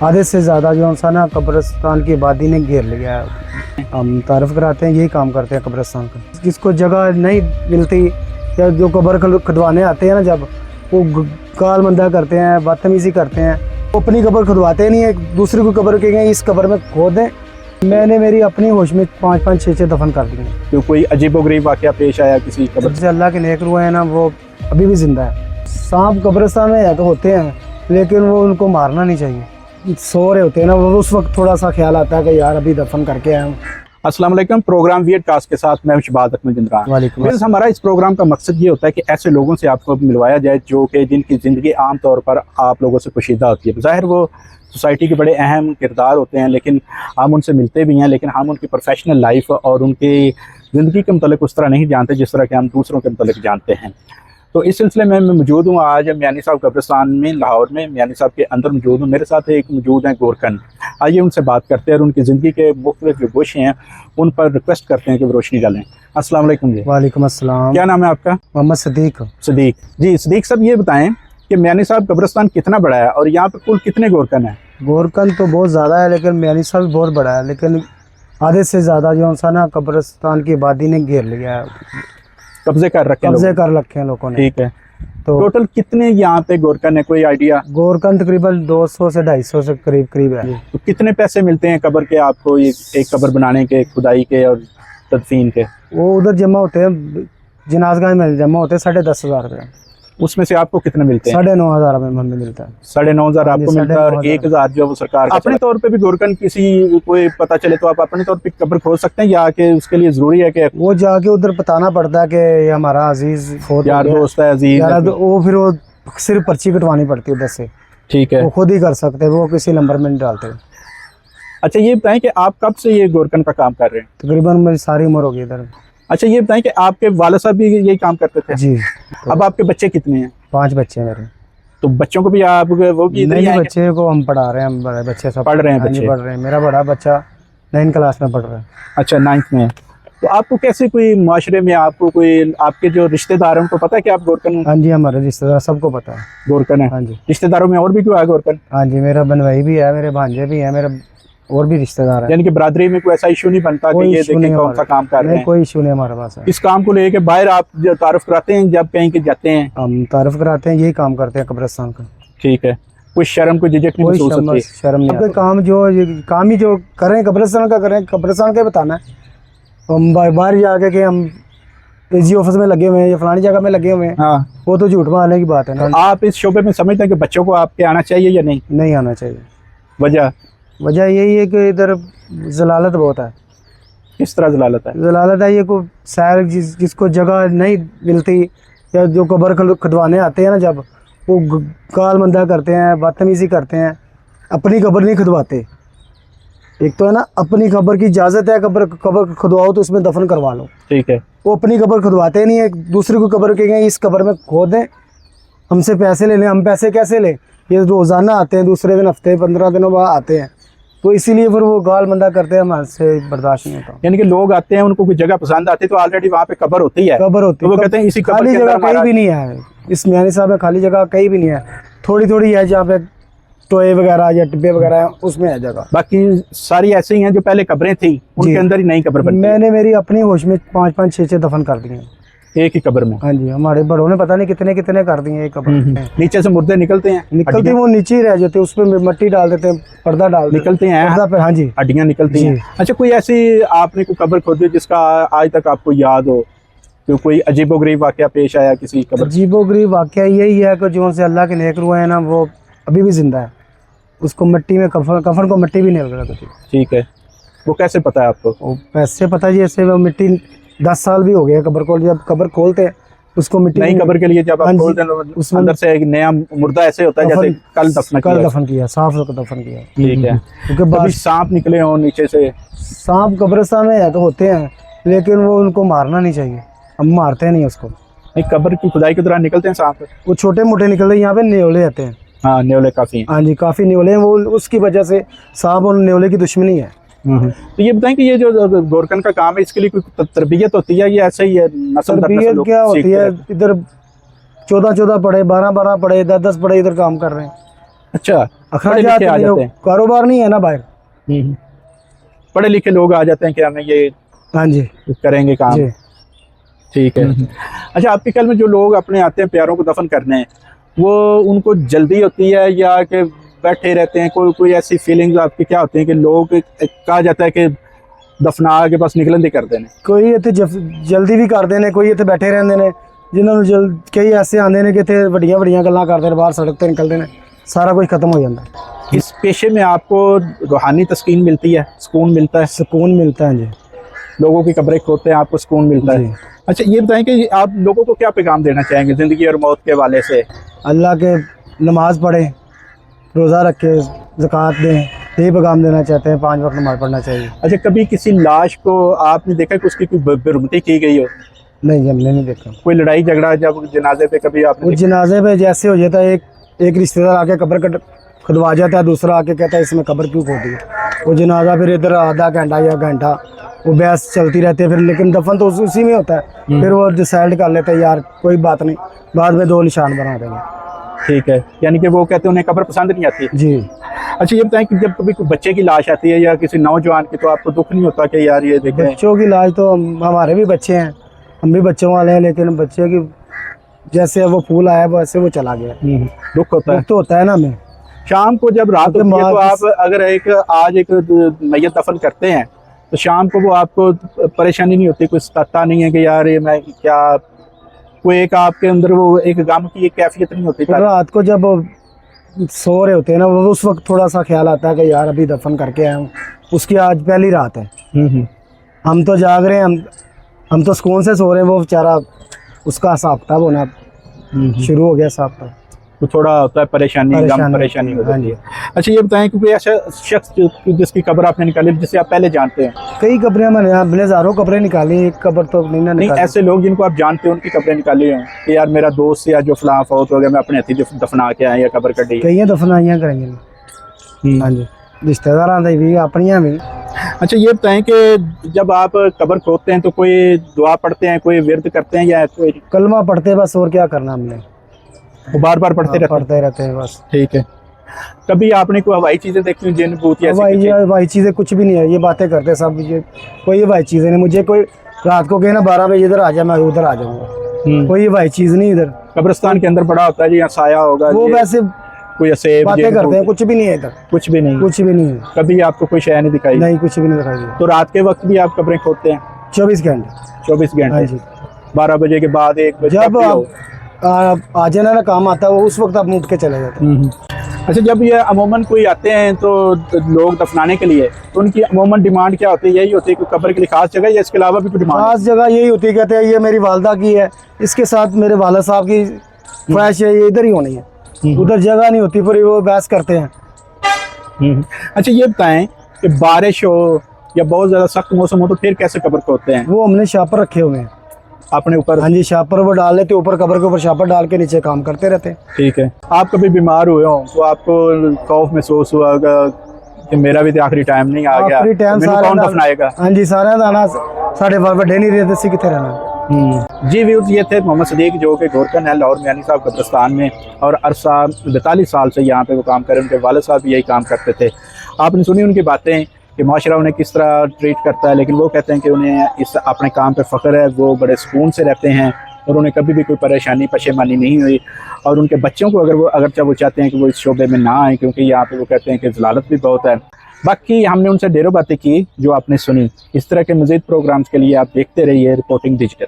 आधे से ज़्यादा जो सा ना कब्रिस्तान की आबादी ने घेर लिया है। हम तारफ़ कराते हैं, यही काम करते हैं कब्रिस्तान का। जिसको जगह नहीं मिलती या जो कब्र खुदवाने आते हैं ना, जब वो गाल मंदा करते हैं, बदतमीज़ी करते हैं, वो अपनी कब्र खुदवाते नहीं है, दूसरी को कब्र के गए इस कब्र में खोद दें। मैंने मेरी अपनी होश में 5-5, 6-6 दफन कर दिए। तो कोई अजीबोगरीब वाक़या पेश आया किसी कब्र से? अल्लाह के नेक रूह है ना, वो अभी भी जिंदा है। सांप कब्रिस्तान में है तो होते हैं, लेकिन वो उनको मारना नहीं चाहिए। सो रहे होते हैं ना, वो उस वक्त थोड़ा सा ख्याल आता है कि यार अभी दफन करके आए। अस्सलाम वालेकुम। प्रोग्राम वियर्ड कास्ट के साथ मैं शहबाज अहमद जिंद्रान। वालेकुम। हमारा इस प्रोग्राम का मकसद ये होता है कि ऐसे लोगों से आपको मिलवाया जाए जो कि जिनकी ज़िंदगी आम तौर पर आप लोगों से पोशीदा होती है। ज़ाहिर वो सोसाइटी के बड़े अहम किरदार होते हैं, लेकिन हम उनसे मिलते भी हैं, लेकिन हम उनकी प्रोफेशनल लाइफ और उनकी ज़िंदगी के मतलब उस तरह नहीं जानते जिस तरह के हम दूसरों के मतलब जानते हैं। तो इस सिलसिले में मैं मौजूद हूँ आज मियानी साहब कब्रिस्तान में, लाहौर में। मियानी साहब के अंदर मौजूद हूँ, मेरे साथ एक मौजूद हैं गोरकन। आइए उनसे बात करते हैं और उनकी ज़िंदगी के मुख्तलिफ जो गोशे हैं उन पर रिक्वेस्ट करते हैं कि वो रोशनी डालें। अस्सलाम वालेकुम जी। वालेकुम अस्सलाम। क्या नाम है आपका? मोहम्मद सदीक। सदीक जी। सदीक साहब ये बताएं कि मियानी साहब कब्रिस्तान कितना बड़ा है और यहाँ पर कुल कितने गोरकन हैं? गोरकन तो बहुत ज़्यादा है, लेकिन मियानी साहब भी बहुत बड़ा है, लेकिन आधे से ज़्यादा जो सा ना कब्रिस्तान की आबादी ने घेर लिया है, कब्जे कर रखे हैं लोगों ने। ठीक है। तो टोटल कितने यहाँ पे गोरकन है, कोई आइडिया? गोरकन तकरीबन 200 से 250 से करीब है। तो कितने पैसे मिलते हैं कब्र के आपको, एक कब्र बनाने के, खुदाई के और तदफीन के? वो उधर जमा होते हैं, जनाजगाह में जमा होते हैं 10,500 रुपये। उसमें से आपको कितने मिलते हैं? 9,500 में हमें मिलता है। 9,500 आपको मिलता है और 1,000 जो वो सरकार अपने तौर पे भी गोरकन किसी कोई पता चले तो आप अपने तौर पे कब्र खोद सकते हैं, या कि उसके लिए जरूरी है कि वो जाके उधर बताना पड़ता है कि ये हमारा अजीज यार दोस्त है, अजीज है? वो फिर वो सिर्फ पर्ची कटवानी पड़ती है उधर से। ठीक है, वो खुद ही कर सकते हैं, वो किसी नंबर में नहीं डालते। अच्छा ये बताएं कि आप कब से ये गोरकन का काम कर रहे हैं? तकरीबन मेरी सारी उम्र होगी इधर। अच्छा ये बताएं कि आपके वालिद साहब भी यही काम करते थे? जी। अब आपके बच्चे कितने हैं? 5 बच्चे हैं मेरे। तो बच्चों को भी आप वो भी इधर ही आएंगे? बच्चे को हम पढ़ा रहे हैं, बड़े बच्चे सब पढ़ रहे हैं। बच्चे पढ़ रहे हैं। मेरा बड़ा बच्चा 9th क्लास में पढ़ रहा है। अच्छा 9th में। तो आपको कैसे कोई माशरे में आपको कोई आपके जो रिश्तेदार हैं उनको पता है कि आप गोरकन हैं? हाँ जी, हमारे रिश्तेदार सबको पता है गोरकन है। हाँ जी। रिश्तेदारों में और भी क्यों है गोरकन? हाँ जी, मेरा बनवाई भी है, मेरे भांजे भी हैं, मेरे और भी रिश्तेदार हैं। यानी कि बरादरी में कोई ऐसा इशू नहीं बनता कि ये देखें कौन सा काम कर रहे हैं? कोई इशू नहीं हमारे पास है। इस काम को लेके बाहर आप जो तारुफ कराते हैं जब कहीं के जाते हैं? हम तारुफ कराते हैं, यही काम करते हैं कब्रिस्तान का। ठीक है। कोई शर्म कोई झिझक नहीं महसूस होती? शर्म नहीं। काम ही जो करें कब्रिस्तान का करें, कब्रिस्तान का बताना है। हम बाहर जाके कि हम एजी ऑफिस में लगे हुए हैं या फलानी जगह में लगे हुए हैं, हाँ, वो तो झूठ मारने की बात है ना। आप इस शोबे में समझते हैं कि बच्चों को आपके आना चाहिए या नहीं? नहीं आना चाहिए। वजह यही है कि इधर जलालत बहुत है। किस तरह जलालत है? जलालत है ये को शायर जिसको जगह नहीं मिलती या जो कब्र खुदवाने आते हैं ना, जब वो गाल मंदा करते हैं, बदतमीज़ी करते हैं, अपनी कब्र नहीं खुदवाते। एक तो है ना, अपनी कब्र की इजाज़त है, कब्र खुदवाओ तो उसमें दफन करवा लो। ठीक है। वो अपनी कब्र खुदवाते नहीं है, दूसरी को कब्र के गए इस कब्र में खोद दें, हमसे पैसे ले लें। हम पैसे कैसे लें? ये रोज़ाना आते हैं, दूसरे दिन, हफ्ते 15 दिनों बाद आते हैं, तो इसीलिए फिर वो गाल मंदा करते हैं, हमारे से बर्दाश्त नहीं होता। यानी कि लोग आते हैं, उनको कोई जगह पसंद आती है तो ऑलरेडी वहाँ पे कब्र होती है, तो वो कहते हैं इसी कब्र खाली के जगह अंदर कहीं भी नहीं है। इस मियानी साहब में खाली जगह कहीं भी नहीं है, थोड़ी थोड़ी है जहाँ पे टोए वगैरह या डिब्बे वगैरह हैं, उसमें है जगह। बाकी सारी ऐसी ही हैं जो पहले कब्रें थी उनके अंदर ही नई कब्र बनी। मैंने मेरी अपनी होश में 5-5, 6-6 दफन कर दिए एक ही कब्र में। हाँ जी, हमारे बड़ों ने पता नहीं कितने कितने कर दिए एक कब्र में। नीचे से मुर्दे निकलते हैं? वो नीचे ही रह जाते हैं, उसमें मिट्टी डाल देते हैं, पर्दा डाल निकलते हैं पर्दा पे। हाँ जी, हड्डियाँ निकलती हैं। अच्छा कोई ऐसी आपने कोई कब्र खोदी जिसका आज तक आपको याद हो, तो कोई अजीबोगरीब वाकया पेश आया किसी कब्र? अजीबोगरीब वाकया यही है कि जो से अल्लाह के नेक रूह है ना, वो अभी भी जिंदा है। उसको मिट्टी में कफन को मिट्टी भी नहीं लग रहा। ठीक है। वो कैसे पता है आपको? वो कैसे पता जी, ऐसे वो मिट्टी 10 साल भी हो गया कब्र को, जब कब्र खोलते हैं उसको मिट्टी नई कब्र के लिए जब आप खोलते हैं उसमें अंदर से एक नया मुर्दा ऐसे होता है जैसे कल दफन किया, साफ दफन किया। ठीक है। क्योंकि कभी सांप निकले हो नीचे से? सांप कब्रिस्तान में है तो होते हैं, लेकिन वो उनको मारना नहीं चाहिए, हम मारते नहीं उसको। कब्र की खुदाई के दौरान निकलते हैं सांप? वो छोटे मोटे निकलते हैं, यहाँ पे न्योले आते हैं। हाँ न्योले काफी हैं। हाँ जी, काफी न्योले हैं, वो उसकी वजह से सांप और न्योले की दुश्मनी है। तो ये बताएं कि ये जो गोरकन का काम है इसके लिए कोई तरबियत होती है या ऐसे ही है? तरबियत क्या होती है? इधर 14-14 पढ़े, 12-12 पढ़े, 10-10 पढ़े इधर काम कर रहे हैं, अच्छा, पढ़े अखराजात लिखे आ जाते हैं। कारोबार नहीं है ना बाहर। पढ़े लिखे लोग आ जाते हैं कि हमें ये हाँ जी करेंगे काम। जी। ठीक है। अच्छा, आपके ख्याल में जो लोग अपने आते हैं प्यारों को दफन करने, वो उनको जल्दी होती है या कि बैठे रहते हैं? कोई ऐसी फीलिंग्स आपकी क्या होती है कि लोग कहा जाता है कि दफना के बस निकलन दी करते हैं? कोई इतने जल्दी भी करते हैं, कोई इतने बैठे रहते हैं, जिन्होंने जल्द कई ऐसे आते हैं कि इतने वड्डियां वड्डियां गल्लां करते हैं, बाहर सड़क पर निकलते हैं, सारा कुछ खत्म हो जाता है। इस पेशे में आपको रूहानी तस्कीन मिलती है, सुकून मिलता है? सुकून मिलता है जी। लोगों की कब्रें खोदते हैं, आपको सुकून मिलता है? अच्छा, ये बताएं कि आप लोगों को क्या पैगाम देना चाहेंगे ज़िंदगी और मौत के हवाले से? अल्लाह के नमाज पढ़ें, रोज़ा रखें, ज़कात दें, यही पैगाम देना चाहते हैं। 5 वक्त नमाज पढ़ना चाहिए। अच्छा, कभी किसी लाश को आपने देखा कि उसकी कोई बेरुमती की गई हो? नहीं, हमने नहीं देखा। कोई लड़ाई झगड़ा जब जनाजे पे कभी आपने उस जनाजे पे जैसे हो जाता है, एक रिश्तेदार आके कब्र खुदवा जाता है, दूसरा आके कहता है इसमें कब्र क्यों खोदी है। वो जनाजा फिर इधर आधा घंटा या घंटा वो बहस चलती रहती है, फिर लेकिन दफन तो उसी में होता है। फिर वो डिसाइड कर लेते हैं यार कोई बात नहीं, बाद में 2 निशान बना देंगे। ठीक है, यानी कि वो कहते हैं उन्हें कब्र पसंद नहीं आती जी। अच्छा, ये बताएं कि जब कभी कोई बच्चे की लाश आती है या किसी नौजवान की, तो आपको दुख नहीं होता कि यार ये देखें? बच्चों की लाज तो हमारे भी बच्चे हैं, हम भी बच्चों वाले हैं, लेकिन बच्चे की जैसे वो फूल आया वैसे वो चला गया। दुख होता है। तो होता है ना। हमें शाम को जब रात होती है तो आप अगर आज एक मैयत दफन करते हैं तो शाम को वो आपको परेशानी नहीं होती, कोई सताता नहीं है कि यार ये मैं क्या, कोई एक आपके अंदर वो एक गम की एक कैफियत नहीं होती? रात को जब सो रहे होते हैं ना, वो उस वक्त थोड़ा सा ख्याल आता है कि यार अभी दफन करके आया हूँ, उसकी आज पहली रात है, हम तो जाग रहे हैं, हम तो सुकून से सो रहे हैं, वो बेचारा उसका हिसाब किताब होना शुरू हो गया। हिसाब किताब तो थोड़ा होता है परेशानी गम परेशानी हो जाती है। अच्छा, ये बताएं कि कोई ऐसा शख्स जिसकी कब्र आपने निकाली जिसे आप पहले जानते हैं? कई कब्रें मैंने हज़ारों कब्रें निकाली, एक कब्र तो नहीं ऐसे लोग जिनको आप जानते हैं उनकी कब्रें निकाली हैं कि यार मेरा दोस्त या जो फलां फौत हो गया, मैं अपने हथी जो दफना के आया या कब्र कटी? कई दफनाइयाँ करेंगे। हाँ जी, रिश्तेदार आते भी, अपनियाँ भी। अच्छा, ये बताएं कि जब आप कब्र खोदते हैं तो कोई दुआ पढ़ते हैं, कोई विरद करते हैं या कोई? कलमा पढ़ते बस, और क्या करना हमने, वो बार बार पढ़ते रहते हैं बस। ठीक है। कभी आपने कोई हवाई चीजें देखी हुई जिन भूत या हवाई चीज़ें कुछ भी नहीं है, ये बातें करते सब, ये कोई हवाई चीज़ें नहीं। मुझे कोई रात को कहे ना 12 बजे इधर आ जाए, मैं उधर आ जाऊँगा, कोई हवाई चीज़ नहीं। इधर कब्रिस्तान के अंदर पड़ा होता है जी, यहाँ साया होगा, वो वैसे कोई ऐसे बातें करते हैं, कुछ भी नहीं है इधर, कुछ भी नहीं, कुछ भी नहीं है। कभी आपको कोई शय नहीं दिखाई? नहीं, कुछ भी नहीं दिखाई। तो रात के वक्त भी आप कब्रें खोदते हैं? 24 घंटे। 24 घंटे। 12 बजे के बाद 1 बजे जब आ जाना ना काम आता है, वो उस वक्त आप उठ के चले जाते हैं। अच्छा, जब ये अमूमन कोई आते हैं तो लोग दफनाने के लिए, तो उनकी अमूमन डिमांड क्या होती है? यही होती है कि कब्र के लिए खास जगह या इसके अलावा भी कोई डिमांड? खास जगह यही होती है, कहते हैं ये मेरी वालदा की है, इसके साथ मेरे वाला साहब की ख्वाहिश है, ये इधर ही होनी है, उधर जगह नहीं होती, फिर वो बहस करते हैं। अच्छा, ये बताएं कि बारिश हो या बहुत ज़्यादा सख्त मौसम हो तो फिर कैसे कब्र खोदते हैं? वो हमने शापर रखे हुए हैं अपने ऊपर। हाँ जी, शापर वो डाल लेते ऊपर, कब्र के ऊपर शापर डाल के नीचे काम करते रहते हैं। ठीक है। आप कभी बीमार हुए हो तो आपको खौफ महसूस हुआ होगा कि मेरा भी तो आखिरी टाइम नहीं आ गया, आखिरी टाइम कौन दफनाएगा? हाँ जी, सारे दाना साढ़े बड़े नहीं रहते, सी कितने रहना। जी, व्यूज ये थे मोहम्मद सदीक जो कि गोरकन है लाहौर मियानी साहब कब्रिस्तान में, और अरसा 42 साल से यहाँ पे वो काम कर रहे हैं। उनके वालिद साहब भी यही काम करते थे। आपने सुनी उनकी बातें कि माशरा उन्हें किस तरह ट्रीट करता है, लेकिन वो कहते हैं कि उन्हें इस अपने काम पे फ़ख्र है, वो बड़े सुकून से रहते हैं और उन्हें कभी भी कोई परेशानी पशेमानी नहीं हुई। और उनके बच्चों को अगर वो चाहते हैं कि वो इस शोबे में ना आए, क्योंकि यहाँ पे वो कहते हैं कि ज़लालत भी बहुत है। बाकी हमने उनसे ढेरों बातें की जो आपने सुनी। इस तरह के मज़ीद प्रोग्राम्स के लिए आप देखते रहिए रिपोर्टिंग डिजिटल।